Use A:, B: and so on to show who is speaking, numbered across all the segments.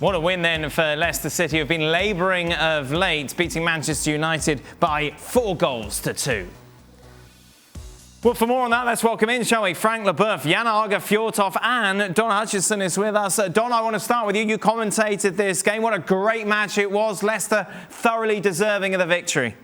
A: What a win then for Leicester City, who've been labouring of late, beating Manchester United by 4 goals to 2. Well, for more on that, let's welcome in, shall we? Frank Leboeuf, Jan Arge Fjortoft and Don Hutchison is with us. Don, I want to start with you. You commentated this game. What a great match it was. Leicester thoroughly deserving of the victory.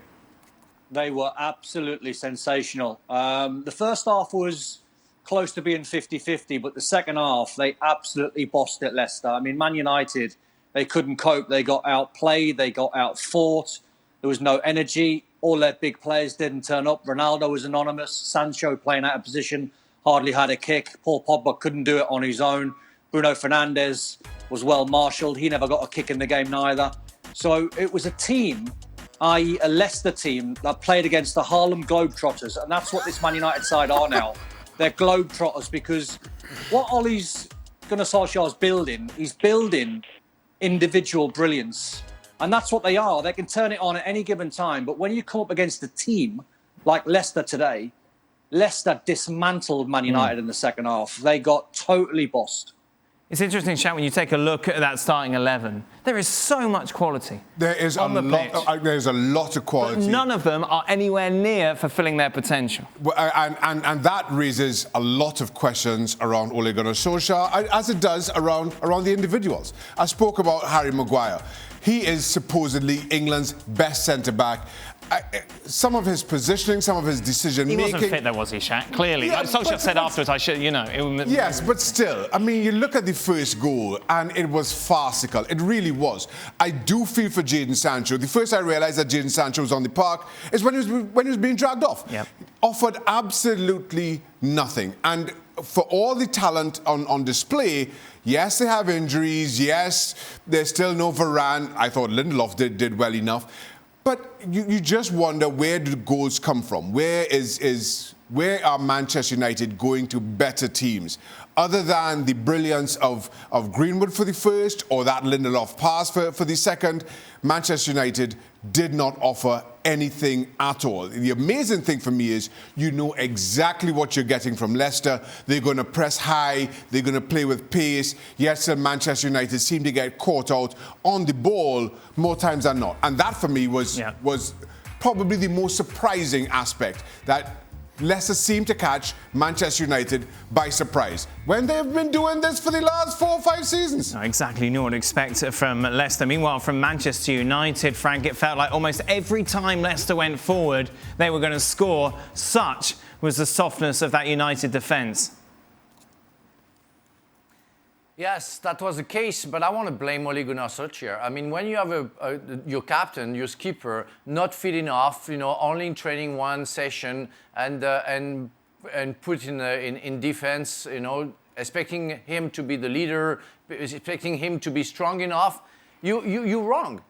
B: They were absolutely sensational. The first half was close to being 50-50, but the second half, they absolutely bossed it, Leicester. I mean, Man United, they couldn't cope. They got outplayed. They got outfought. There was no energy. All their big players didn't turn up. Ronaldo was anonymous. Sancho playing out of position, hardly had a kick. Paul Pogba couldn't do it on his own. Bruno Fernandes was well marshalled. He never got a kick in the game neither. So it was a team, i.e. a Leicester team, that played against the Harlem Globetrotters. And that's what this Man United side are now. They're Globetrotters, because what Ole Gunnar Solskjaer is building, he's building individual brilliance. And that's what they are. They can turn it on at any given time. But when you come up against a team like Leicester today, Leicester dismantled Man United in the second half. They got totally bossed.
A: It's interesting, Shat, when you take a look at that starting 11, there is so much quality.
C: There is there's a lot of quality.
A: But none of them are anywhere near fulfilling their potential.
C: And that raises a lot of questions around Ole Gunnar Solskjaer, as it does around the individuals. I spoke about Harry Maguire. He is supposedly England's best centre-back. Some of his positioning, some of his decision-making...
A: He wasn't fit, though, was he, Shaq? Clearly. Yeah, like Solskjaer said afterwards,
C: Yes, but still, I mean, you look at the first goal, and it was farcical. It really was. I do feel for Jadon Sancho. The first I realised that Jadon Sancho was on the park is when he was being dragged off.
A: Yep.
C: Offered absolutely nothing. And for all the talent on display, yes, they have injuries. Yes, there's still no Varane. I thought Lindelof did well enough. But you just wonder, where do the goals come from? Where are Manchester United going to better teams? Other than the brilliance of Greenwood for the first, or that Lindelof pass for the second, Manchester United did not offer anything at all. The amazing thing for me is you know exactly what you're getting from Leicester. They're going to press high. They're going to play with pace. Yes, Manchester United seem to get caught out on the ball more times than not. And that for me was probably the most surprising aspect, that Leicester seemed to catch Manchester United by surprise when they've been doing this for the last 4 or 5 seasons.
A: No, exactly. You know what to expect from Leicester. Meanwhile, from Manchester United, Frank, it felt like almost every time Leicester went forward, they were going to score. Such was the softness of that United defence.
D: Yes, that was the case, but I want to blame Ole Gunnar Solskjaer. I mean, when you have your captain, your skipper, not fit enough, only in training one session, and put in defense, expecting him to be the leader, expecting him to be strong enough, you're wrong.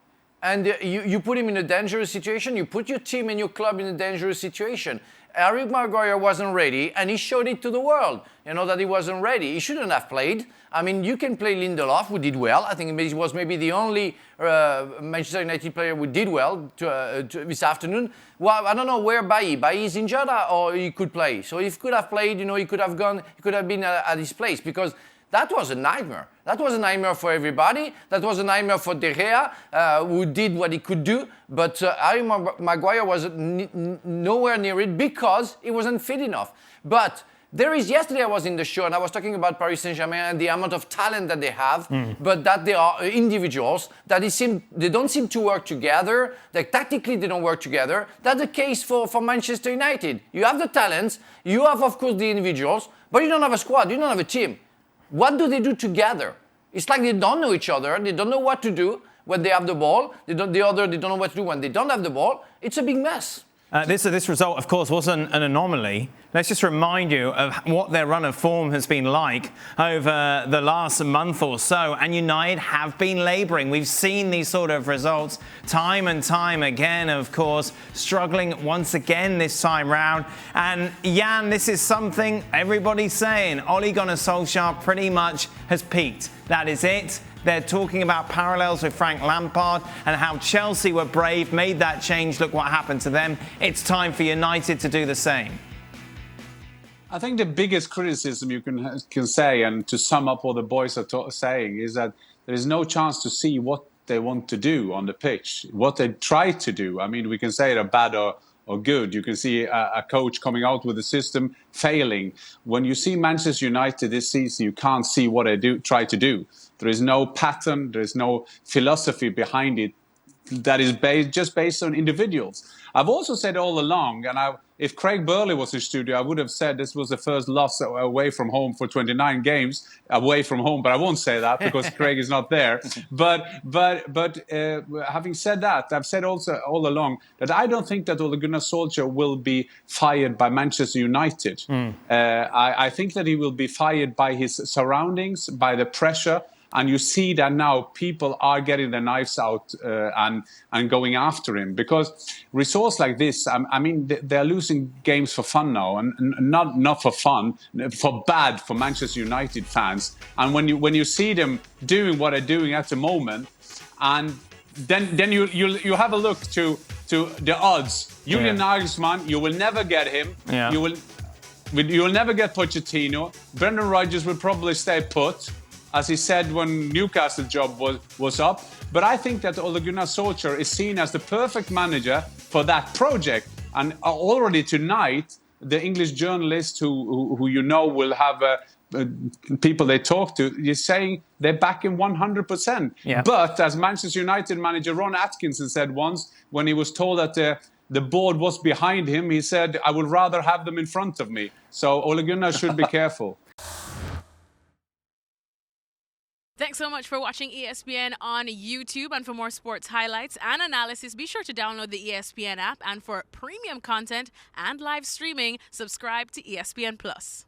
D: And you put him in a dangerous situation. You put your team and your club in a dangerous situation. Harry Maguire wasn't ready, and he showed it to the world, that he wasn't ready. He shouldn't have played. I mean, you can play Lindelof, who did well. I think he was maybe the only Manchester United player who did well this afternoon. Well, I don't know where Bailly. Bailly is injured, or he could play. So if he could have played, he could have been at his place, because that was a nightmare. That was a nightmare for everybody. That was a nightmare for De Gea, who did what he could do. But Harry Maguire was nowhere near it because he wasn't fit enough. But yesterday I was in the show and I was talking about Paris Saint-Germain and the amount of talent that they have, but that they are individuals, that they don't seem to work together, that tactically they don't work together. That's the case for Manchester United. You have the talents, you have, of course, the individuals, but you don't have a squad, you don't have a team. What do they do together? It's like they don't know each other. They don't know what to do when they have the ball. They don't know what to do when they don't have the ball. It's a big mess.
A: This result, of course, wasn't an anomaly. Let's just remind you of what their run of form has been like over the last month or so. And United have been labouring. We've seen these sort of results time and time again, of course, struggling once again this time round. And Jan, this is something everybody's saying. Ole Gunnar Solskjaer pretty much has peaked. That is it. They're talking about parallels with Frank Lampard and how Chelsea were brave, made that change. Look what happened to them. It's time for United to do the same.
E: I think the biggest criticism you can say, and to sum up what the boys are saying, is that there is no chance to see what they want to do on the pitch, what they try to do. I mean, we can say they're bad or good. You can see a coach coming out with a system failing. When you see Manchester United this season, you can't see what they try to do. There is no pattern, there is no philosophy behind it that is just based on individuals. I've also said all along, and if Craig Burley was in studio, I would have said this was the first loss away from home for 29 games away from home, but I won't say that because Craig is not there. But having said that, I've said also all along that I don't think that Ole Gunnar Solskjaer will be fired by Manchester United. I think that he will be fired by his surroundings, by the pressure. And you see that now people are getting their knives out and going after him, because results like this, I mean, they're losing games for fun now, and not for fun, for bad for Manchester United fans. And when you see them doing what they're doing at the moment, and then you have a look to the odds. Julian Nagelsmann, you will never get him.
A: Yeah.
E: You will never get Pochettino. Brendan Rodgers will probably stay put, as he said when Newcastle job was up. But I think that Ole Gunnar Solskjaer is seen as the perfect manager for that project. And already tonight, the English journalist who you know will have people they talk to, is saying they're back in 100%.
A: Yeah.
E: But as Manchester United manager Ron Atkinson said once, when he was told that the board was behind him, he said, I would rather have them in front of me. So Ole Gunnar should be careful.
F: Thanks so much for watching ESPN on YouTube. And for more sports highlights and analysis, be sure to download the ESPN app. And for premium content and live streaming, subscribe to ESPN Plus.